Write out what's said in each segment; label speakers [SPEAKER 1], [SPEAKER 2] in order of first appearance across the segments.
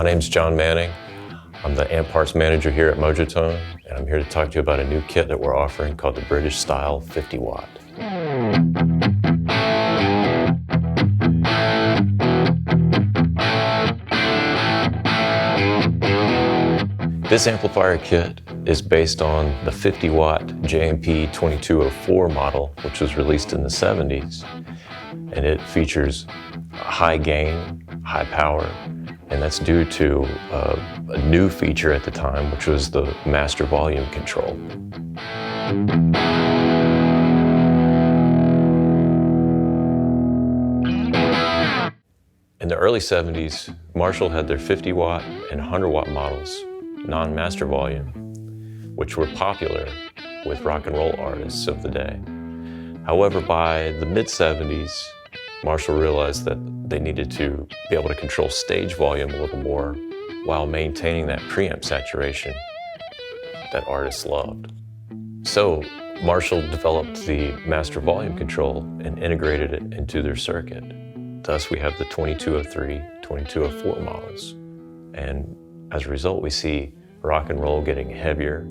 [SPEAKER 1] My name's John Manning. I'm the amp parts manager here at Mojotone, and I'm here to talk to you about a new kit that we're offering called the British Style 50 Watt. This amplifier kit is based on the 50 watt JMP 2204 model, which was released in the 70s. And it features high gain, high power, and that's due to a new feature at the time, which was the master volume control. In the early 70s, Marshall had their 50 watt and 100 watt models, non-master volume, which were popular with rock and roll artists of the day. However, by the mid-70s, Marshall realized that they needed to be able to control stage volume a little more while maintaining that preamp saturation that artists loved. So Marshall developed the master volume control and integrated it into their circuit. Thus, we have the 2203, 2204 models. And as a result, we see rock and roll getting heavier,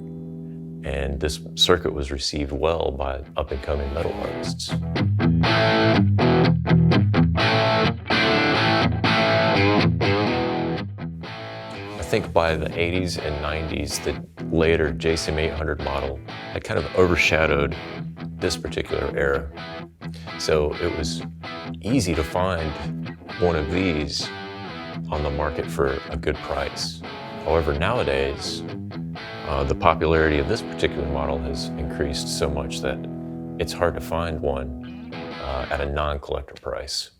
[SPEAKER 1] and this circuit was received well by up-and-coming metal artists. I think by the 80s and 90s, the later JCM 800 model had kind of overshadowed this particular era. So it was easy to find one of these on the market for a good price. However, nowadays, the popularity of this particular model has increased so much that it's hard to find one at a non-collector price.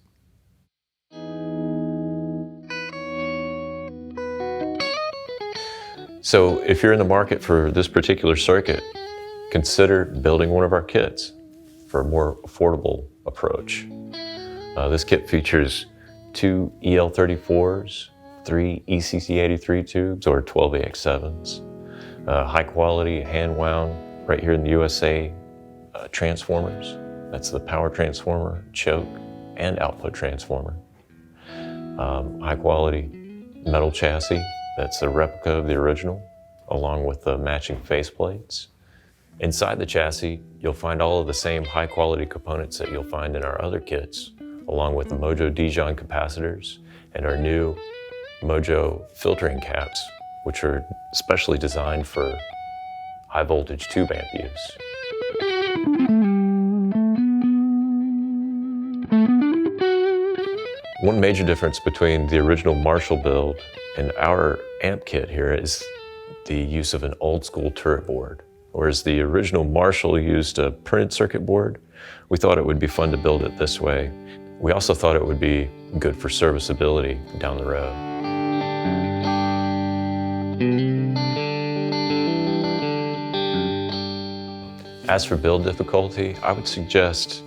[SPEAKER 1] So if you're in the market for this particular circuit, consider building one of our kits for a more affordable approach. This kit features 2 EL34s, 3 ECC83 tubes or 12 AX7s, high quality hand wound right here in the USA transformers. That's the power transformer, choke, and output transformer. High quality metal chassis, that's a replica of the original, along with the matching faceplates. Inside the chassis, you'll find all of the same high quality components that you'll find in our other kits, along with the Mojo Dijon capacitors and our new Mojo filtering caps, which are specially designed for high voltage tube amp use. One major difference between the original Marshall build and our amp kit here is the use of an old school turret board. Whereas the original Marshall used a printed circuit board, we thought it would be fun to build it this way. We also thought it would be good for serviceability down the road. As for build difficulty, I would suggest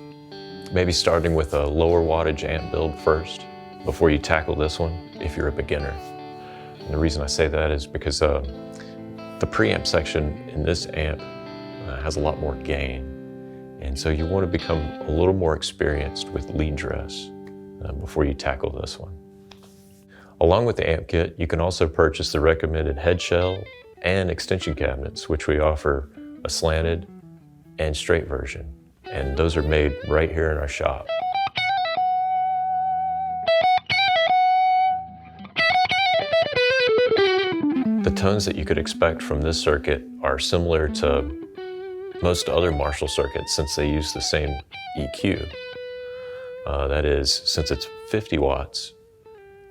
[SPEAKER 1] maybe starting with a lower wattage amp build first before you tackle this one if you're a beginner. And the reason I say that is because the preamp section in this amp has a lot more gain. And so you want to become a little more experienced with lead dress before you tackle this one. Along with the amp kit, you can also purchase the recommended head shell and extension cabinets, which we offer a slanted and straight version. And those are made right here in our shop. The tones that you could expect from this circuit are similar to most other Marshall circuits since they use the same EQ. That is, since it's 50 watts,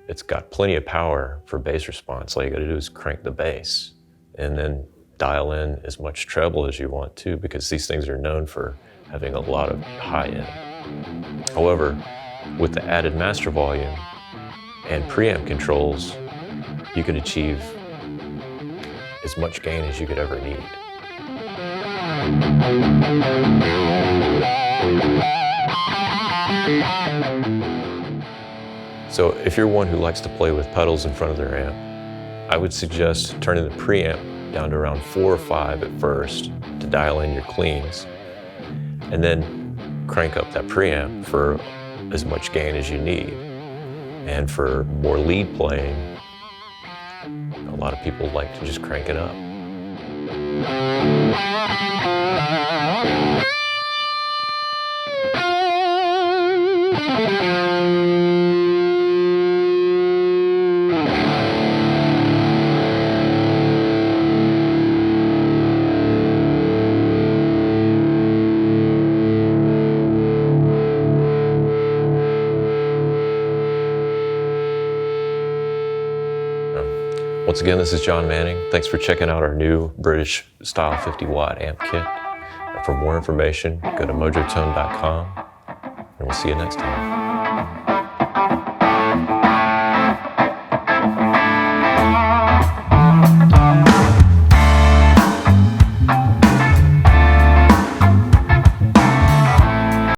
[SPEAKER 1] it's got plenty of power for bass response. All you gotta do is crank the bass and then dial in as much treble as you want to, because these things are known for having a lot of high end. However, with the added master volume and preamp controls, you could achieve as much gain as you could ever need. So if you're one who likes to play with pedals in front of their amp, I would suggest turning the preamp down to around 4 or 5 at first to dial in your cleans, and then crank up that preamp for as much gain as you need. And for more lead playing, lot of people like to just crank it up. Once again, this is John Manning. Thanks for checking out our new British style 50-watt amp kit. For more information, go to mojotone.com, and we'll see you next time.